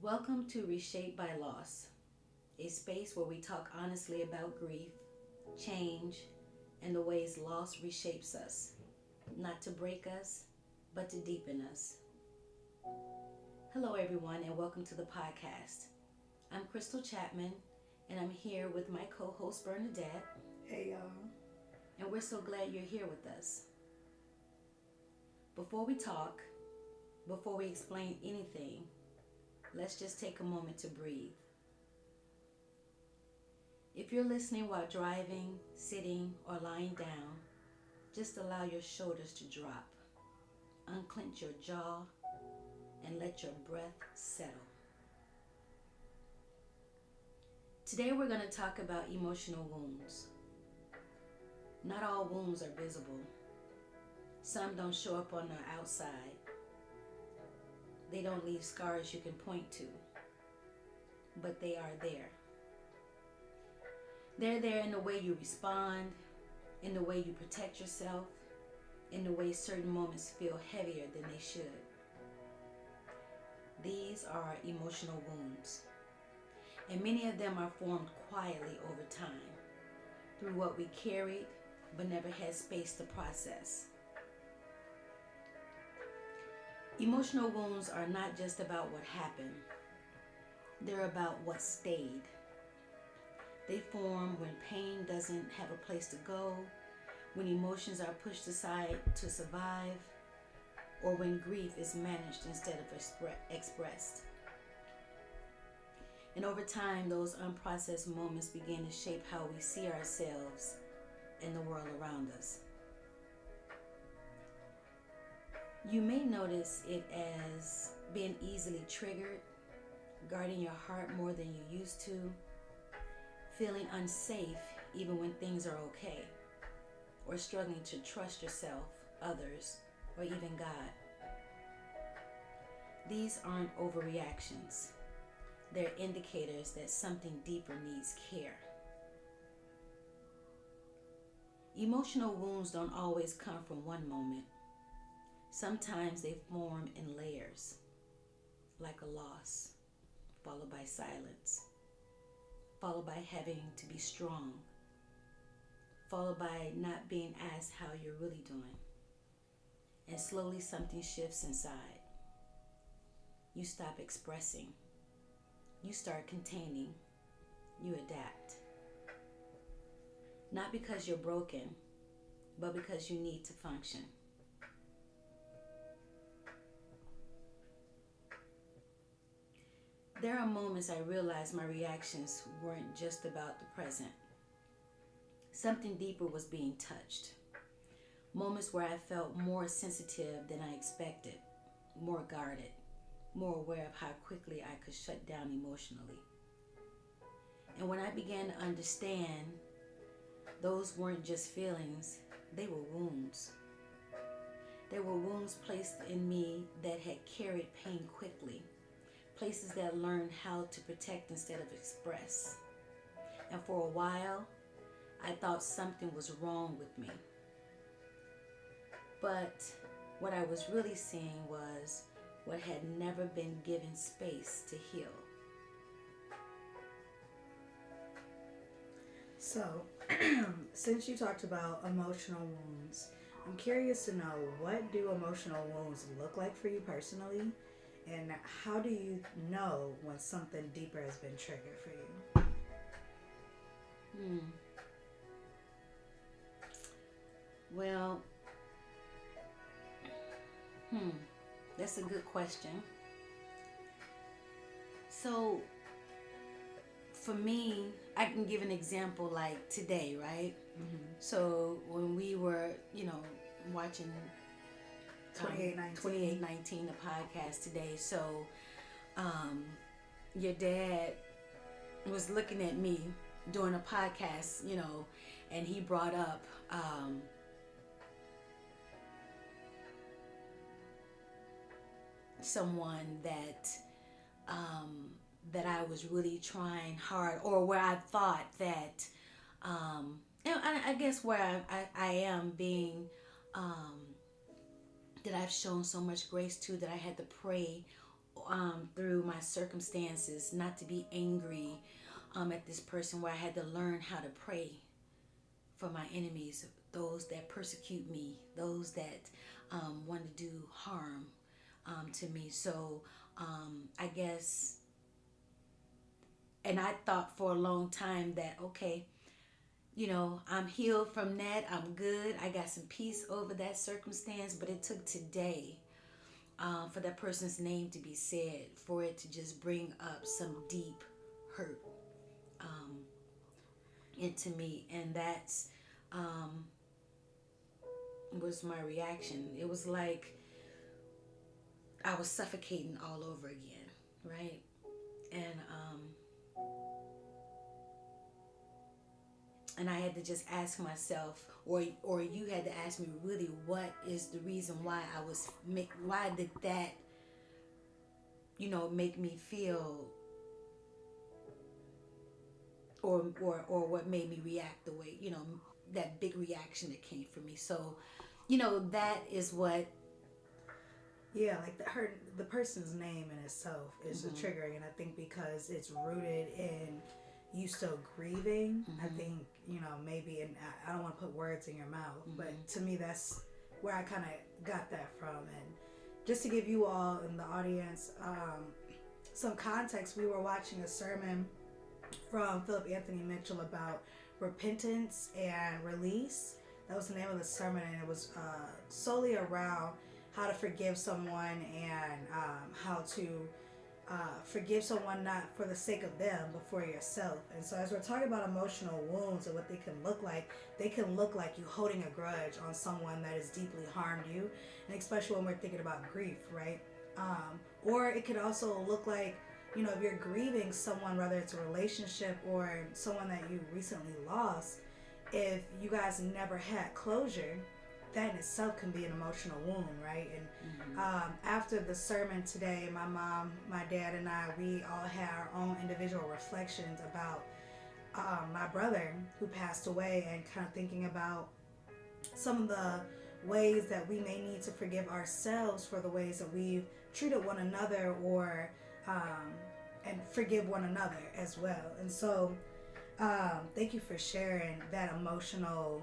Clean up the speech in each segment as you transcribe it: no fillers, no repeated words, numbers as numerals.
Welcome to Reshaped by Loss, a space where we talk honestly about grief, change, and the ways loss reshapes us, not to break us, but to deepen us. Hello, everyone, and welcome to the podcast. I'm Crystal Chapman, and I'm here with my co host Bernadette, Hey y'all. and we're so glad you're here with us. Before we talk, before we explain anything, let's just take a moment to breathe. If you're listening while driving, sitting, or lying down, just allow your shoulders to drop. Unclench your jaw and let your breath settle. Today we're going to talk about emotional wounds. Not all wounds are visible. Some don't show up on the outside. They don't leave scars you can point to, but they are there. They're there in the way you respond, in the way you protect yourself, in the way certain moments feel heavier than they should. These are emotional wounds, and many of them are formed quietly over time through what we carried but never had space to process. Emotional wounds are not just about what happened, they're about what stayed. They form when pain doesn't have a place to go, when emotions are pushed aside to survive, or when grief is managed instead of expressed. And over time, those unprocessed moments begin to shape how we see ourselves and the world around us. You may notice it as being easily triggered, guarding your heart more than you used to, feeling unsafe even when things are okay, or struggling to trust yourself, others, or even God. These aren't overreactions. They're indicators that something deeper needs care. Emotional wounds don't always come from one moment. Sometimes they form in layers, like a loss, followed by silence, followed by having to be strong, followed by not being asked how you're really doing. And slowly something shifts inside. You stop expressing. You start containing. You adapt. Not because you're broken, but because you need to function. There are moments I realized my reactions weren't just about the present. Something deeper was being touched. Moments where I felt more sensitive than I expected, more guarded, more aware of how quickly I could shut down emotionally. And when I began to understand, those weren't just feelings, they were wounds. They were wounds placed in me that had carried pain quickly. Places that learned how to protect instead of express. And for a while, I thought something was wrong with me. But what I was really seeing was what had never been given space to heal. So, since you talked about emotional wounds, I'm curious to know, what do emotional wounds look like for you personally? And how do you know when something deeper has been triggered for you? Well, that's a good question. So, for me, I can give an example like today, right? Mm-hmm. So, when we were, watching 2819. 2819, the podcast today. So, your dad was looking at me doing a podcast, and he brought up someone that I was really trying hard, or where I thought that, and I guess where I am being, that I've shown so much grace to, that I had to pray through my circumstances, not to be angry at this person, where I had to learn how to pray for my enemies, those that persecute me, those that want to do harm to me. So I guess, and I thought for a long time that, okay, I'm healed from that. I'm good. I got some peace over that circumstance. But it took today for that person's name to be said, for it to just bring up some deep hurt um, into me. And that's was my reaction. It was like I was suffocating all over again, right? And I had to just ask myself, or you had to ask me, really, what is the reason why why did that, make me feel, or what made me react the way, that big reaction that came from me. So, that is what. Yeah, like the person's name in itself is a triggering, and I think because it's rooted in you still grieving, I think, maybe, and I don't want to put words in your mouth, but to me that's where I kind of got that from. And just to give you all in the audience some context, we were watching a sermon from Philip Anthony Mitchell about repentance and release. That was the name of the sermon, and it was solely around how to forgive someone, and how to forgive someone not for the sake of them, but for yourself. And so as we're talking about emotional wounds and what they can look like, they can look like you holding a grudge on someone that has deeply harmed you, and especially when we're thinking about grief, right? Or it could also look like, if you're grieving someone, whether it's a relationship or someone that you recently lost, if you guys never had closure, that in itself can be an emotional wound, right? And after the sermon today, my mom, my dad, and I, we all had our own individual reflections about my brother who passed away, and kind of thinking about some of the ways that we may need to forgive ourselves for the ways that we've treated one another, or and forgive one another as well. And so thank you for sharing that emotional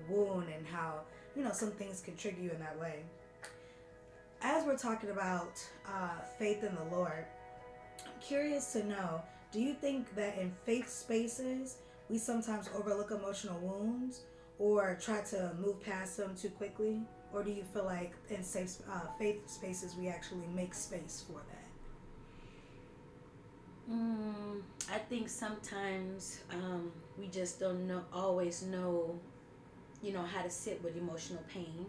wound, and how some things can trigger you in that way. As we're talking about faith in the Lord, I'm curious to know, do you think that in faith spaces we sometimes overlook emotional wounds or try to move past them too quickly? Or do you feel like in faith spaces we actually make space for that? I think sometimes we just don't always know, how to sit with emotional pain,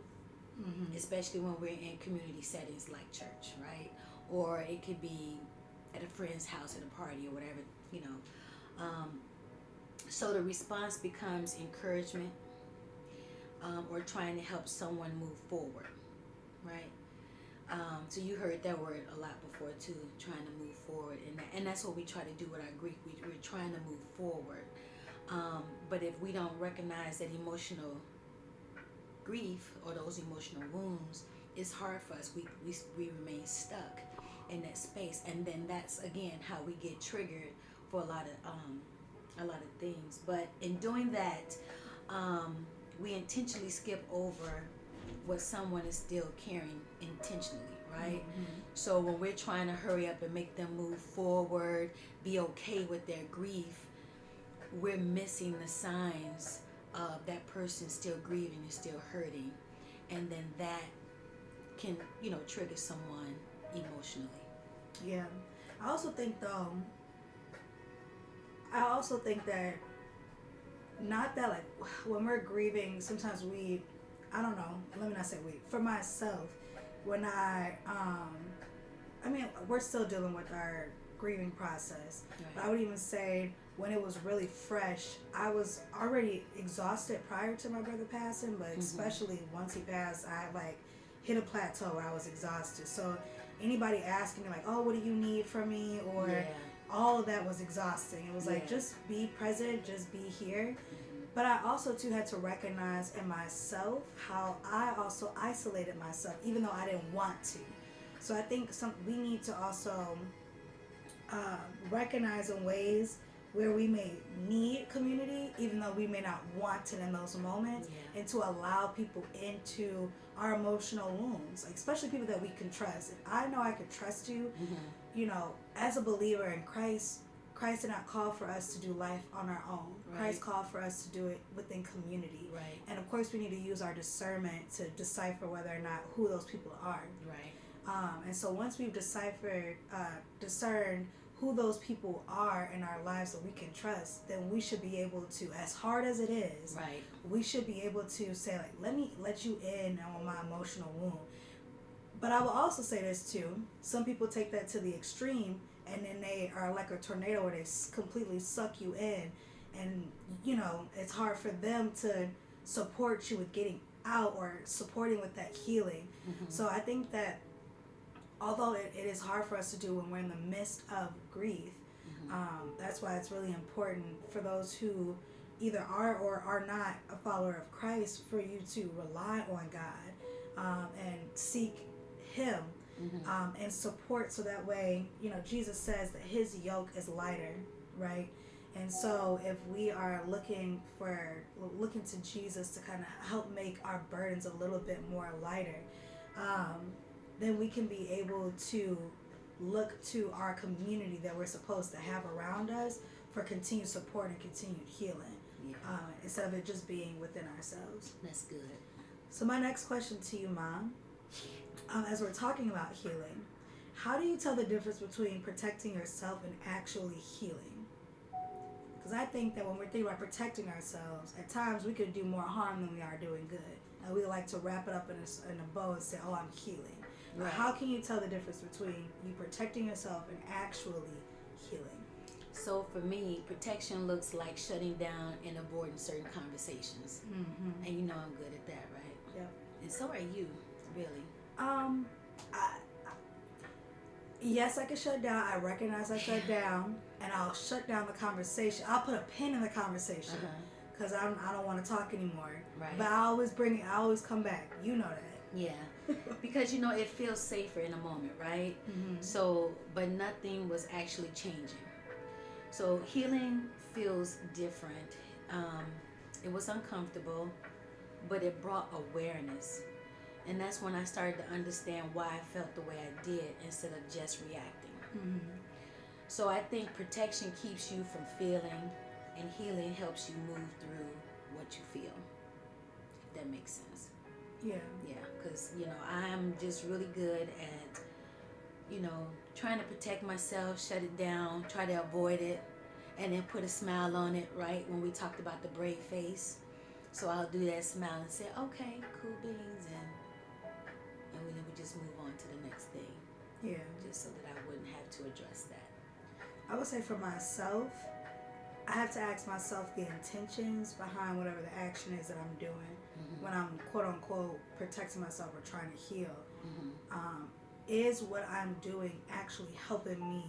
especially when we're in community settings like church, right? Or it could be at a friend's house at a party or whatever. So the response becomes encouragement, or trying to help someone move forward, right? So you heard that word a lot before too, trying to move forward, and that's what we try to do with our grief. We're trying to move forward, but if we don't recognize that emotional grief or those emotional wounds, it's hard for us. We remain stuck in that space, and then that's again how we get triggered for a lot of things. But in doing that, we intentionally skip over what someone is still carrying intentionally, right? So when we're trying to hurry up and make them move forward, be okay with their grief, we're missing the signs of that person still grieving and still hurting, and then that can trigger someone emotionally. Yeah. I also think that, not that, like, when we're grieving, sometimes I don't know, let me not say for myself, when we're still dealing with our grieving process, Right. but I would even say when it was really fresh, I was already exhausted prior to my brother passing, but especially once he passed, I hit a plateau where I was exhausted. So anybody asking me oh, what do you need from me, or all of that was exhausting. It was just be present, just be here. But I also too had to recognize in myself how I also isolated myself, even though I didn't want to. So I think we need to also recognize in ways where we may need community, even though we may not want it in those moments, and to allow people into our emotional wounds, like especially people that we can trust. If I know I can trust you, you know, as a believer in Christ, Christ did not call for us to do life on our own. Right. Christ called for us to do it within community. Right. And of course, we need to use our discernment to decipher whether or not who those people are. Right. And so once we've discerned who those people are in our lives that we can trust, then we should be able to, as hard as it is, right, we should be able to say, like, let me let you in on my emotional wound. But I will also say this too, some people take that to the extreme, and then they are like a tornado where they completely suck you in, and you know, it's hard for them to support you with getting out or supporting with that healing. So I think that although it is hard for us to do when we're in the midst of grief, that's why it's really important for those who either are or are not a follower of Christ, for you to rely on God and seek Him and support, so that way, you know, Jesus says that His yoke is lighter, right? And so if we are looking to Jesus to kind of help make our burdens a little bit more lighter, then we can be able to look to our community that we're supposed to have around us for continued support and continued healing, instead of it just being within ourselves. That's good. So my next question to you, Mom, as we're talking about healing, how do you tell the difference between protecting yourself and actually healing? Because I think that when we're thinking about protecting ourselves, at times we could do more harm than we are doing good. And we like to wrap it up in a bow and say, oh, I'm healing. Right. How can you tell the difference between you protecting yourself and actually healing? So for me, protection looks like shutting down and avoiding certain conversations. And you know I'm good at that, right? Yep. And so are you, really. Yes, I can shut down. I recognize I shut down, and I'll shut down the conversation. I'll put a pin in the conversation because I don't want to talk anymore. Right. But I always come back. You know that. Yeah. Because, you know, it feels safer in a moment, right? So, but nothing was actually changing. So healing feels different. It was uncomfortable, but it brought awareness. And that's when I started to understand why I felt the way I did instead of just reacting. So I think protection keeps you from feeling, and healing helps you move through what you feel. If that makes sense. Yeah. Yeah, because, you know, I'm just really good at, you know, trying to protect myself, shut it down, try to avoid it, and then put a smile on it, right? When we talked about the brave face. So I'll do that smile and say, okay, cool beans, and then we just move on to the next thing. Yeah. Just so that I wouldn't have to address that. I would say for myself, I have to ask myself the intentions behind whatever the action is that I'm doing when I'm quote unquote protecting myself or trying to heal. Is what I'm doing actually helping me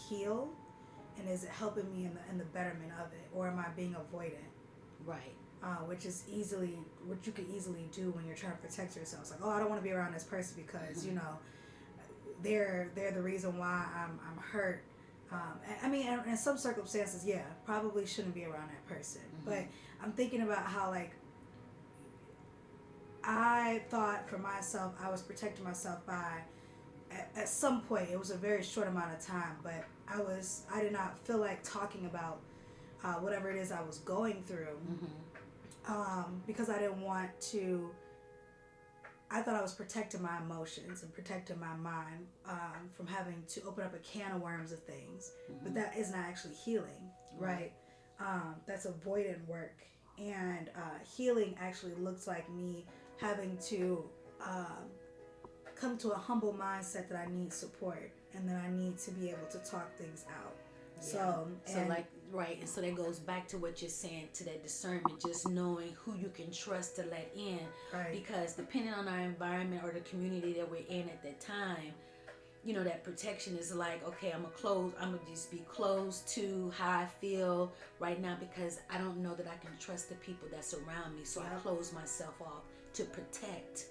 heal, and is it helping me in the betterment of it, or am I being avoidant? Right. Which you could easily do when you're trying to protect yourself. It's like, oh, I don't want to be around this person because you know they're the reason why I'm hurt. I mean, in some circumstances, yeah, probably shouldn't be around that person. But I'm thinking about how, like, I thought for myself, I was protecting myself by, at some point, it was a very short amount of time, but I did not feel like talking about whatever it is I was going through, because I didn't want to. I thought I was protecting my emotions and protecting my mind from having to open up a can of worms of things. But that is not actually healing, right? That's avoidant work. And healing actually looks like me having to come to a humble mindset that I need support and that I need to be able to talk things out. Yeah. So like, right, and so that goes back to what you're saying, to that discernment, just knowing who you can trust to let in. Right. Because depending on our environment or the community that we're in at that time, that protection is like, okay, I'm gonna just be close to how I feel right now because I don't know that I can trust the people that's around me. So I close myself off to protect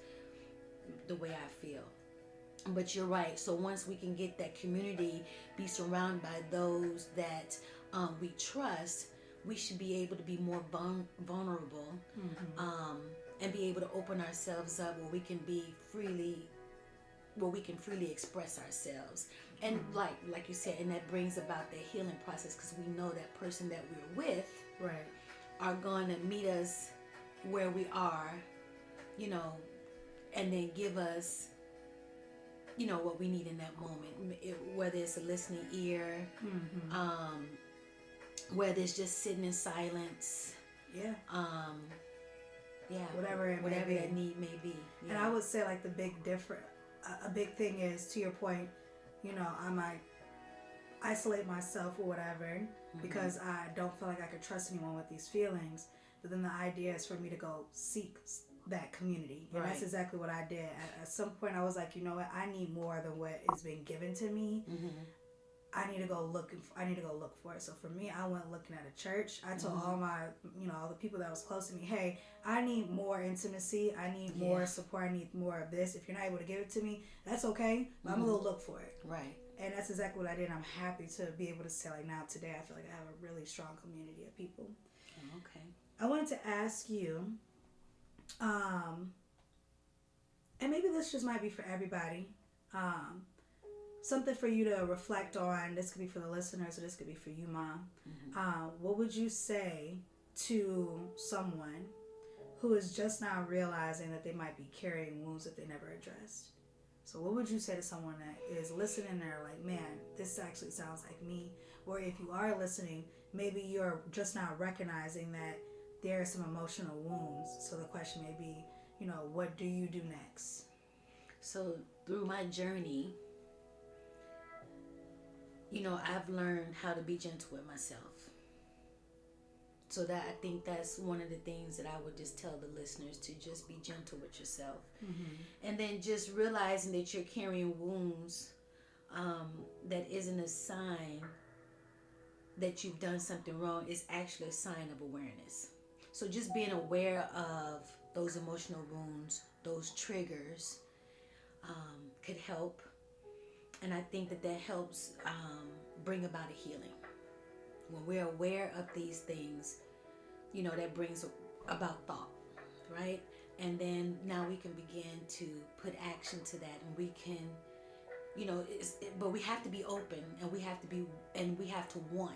the way I feel. But you're right. So once we can get that community, be surrounded by those that we trust, we should be able to be more vulnerable, and be able to open ourselves up where we can freely express ourselves. And like you said, and that brings about the healing process because we know that person that we're with Right. are going to meet us where we are, and then give us what we need in that moment, whether it's a listening ear, whether it's just sitting in silence, Yeah. whatever that need may be. And I would say like a big thing is, to your point, I might isolate myself or whatever because I don't feel like I could trust anyone with these feelings. But then the idea is for me to go seek that community, and that's exactly what I did. At some point, I was like, you know what? I need more than what is being given to me. I need to go look for it. So for me, I went looking at a church. I told all my, all the people that was close to me, hey, I need more intimacy. I need more support. I need more of this. If you're not able to give it to me, that's okay. But I'm gonna go look for it. Right. And that's exactly what I did. I'm happy to be able to say, like, now today, I feel like I have a really strong community of people. Okay. I wanted to ask you, and maybe this just might be for everybody, something for you to reflect on. This could be for the listeners, or this could be for you, Mom. What would you say to someone who is just now realizing that they might be carrying wounds that they never addressed? So what would you say to someone that is listening and they're like, man, this actually sounds like me? Or if you are listening, maybe you're just now recognizing that there are some emotional wounds. So the question may be, what do you do next? So through my journey, I've learned how to be gentle with myself. So that I think that's one of the things that I would just tell the listeners, to just be gentle with yourself. And then just realizing that you're carrying wounds, that isn't a sign that you've done something wrong. Is actually a sign of awareness. So just being aware of those emotional wounds, those triggers, could help. And I think that helps bring about a healing. When we're aware of these things, that brings about thought, right? And then now we can begin to put action to that, and we can, but we have to be open, and we have to want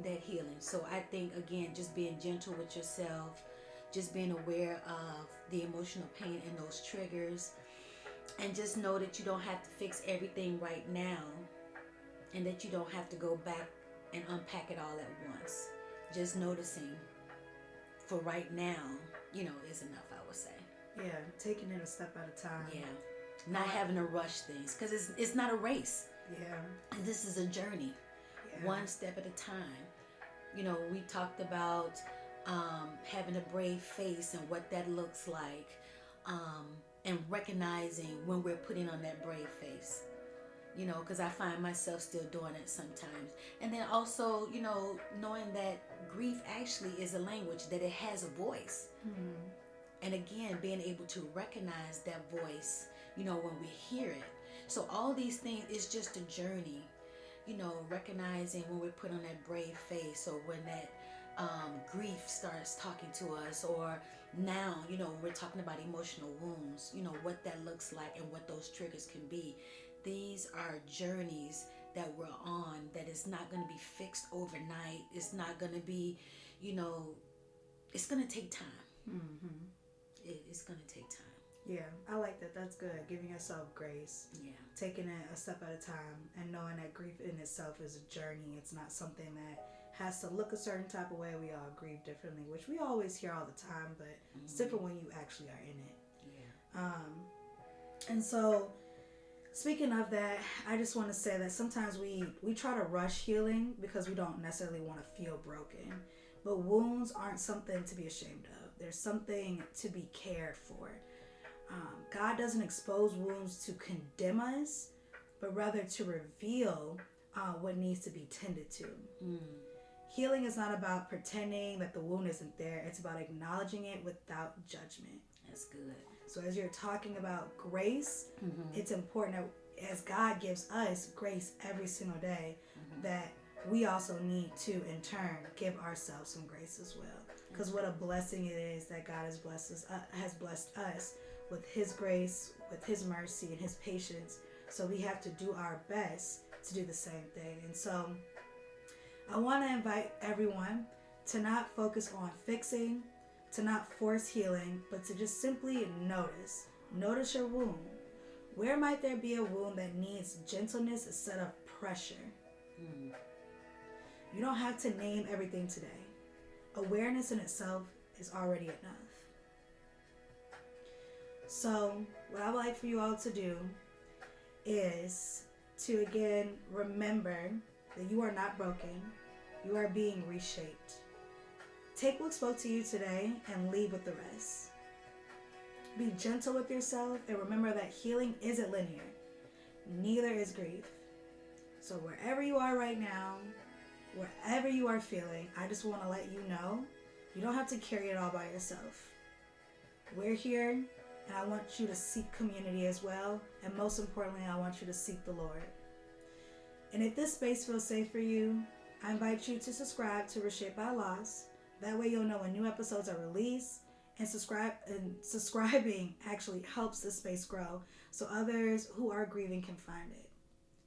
that healing. So I think, again, just being gentle with yourself, just being aware of the emotional pain and those triggers, and just know that you don't have to fix everything right now, and that you don't have to go back and unpack it all at once. Just noticing for right now, is enough, I would say. Yeah, taking it a step at a time. Yeah, not having to rush things, because it's not a race. Yeah. This is a journey, one step at a time. We talked about having a brave face and what that looks like, and recognizing when we're putting on that brave face. Because I find myself still doing it sometimes. And then also, knowing that grief actually is a language, that it has a voice. And again, being able to recognize that voice, when we hear it. So all these things is just a journey, recognizing when we put on that brave face, or when that grief starts talking to us, or now, when we're talking about emotional wounds, what that looks like and what those triggers can be. These are journeys that we're on, that is not going to be fixed overnight. It's not going to be, it's going to take time. It's going to take time. Yeah, I like that. That's good. Giving yourself grace. Yeah. Taking it a step at a time, and knowing that grief in itself is a journey. It's not something that has to look a certain type of way. We all grieve differently, which we always hear all the time, but it's different when you actually are in it. Yeah. And so, speaking of that, I just want to say that sometimes we try to rush healing because we don't necessarily want to feel broken. But wounds aren't something to be ashamed of. There's something to be cared for. God doesn't expose wounds to condemn us, but rather to reveal what needs to be tended to. Healing is not about pretending that the wound isn't there. It's about acknowledging it without judgment. That's good. So as you're talking about grace, it's important that as God gives us grace every single day, that we also need to, in turn, give ourselves some grace as well. Because what a blessing it is that God has blessed us with His grace, with His mercy, and His patience. So we have to do our best to do the same thing. And so I want to invite everyone to not focus on fixing, to not force healing, but to just simply notice. Notice your wound. Where might there be a wound that needs gentleness instead of pressure? You don't have to name everything today. Awareness in itself is already enough. So what I would like for you all to do is to again remember that you are not broken. You are being reshaped. Take what spoke to you today and leave with the rest. Be gentle with yourself and remember that healing isn't linear. Neither is grief. So wherever you are right now, wherever you are feeling, I just want to let you know you don't have to carry it all by yourself. We're here, and I want you to seek community as well. And most importantly, I want you to seek the Lord. And if this space feels safe for you, I invite you to subscribe to Reshaped by Loss. That way you'll know when new episodes are released. And subscribing actually helps the space grow so others who are grieving can find it.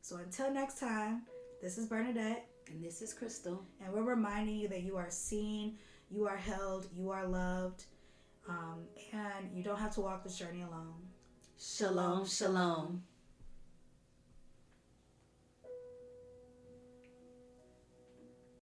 So until next time, this is Bernadette. And this is Crystal. And we're reminding you that you are seen, you are held, you are loved, and you don't have to walk this journey alone. Shalom, shalom.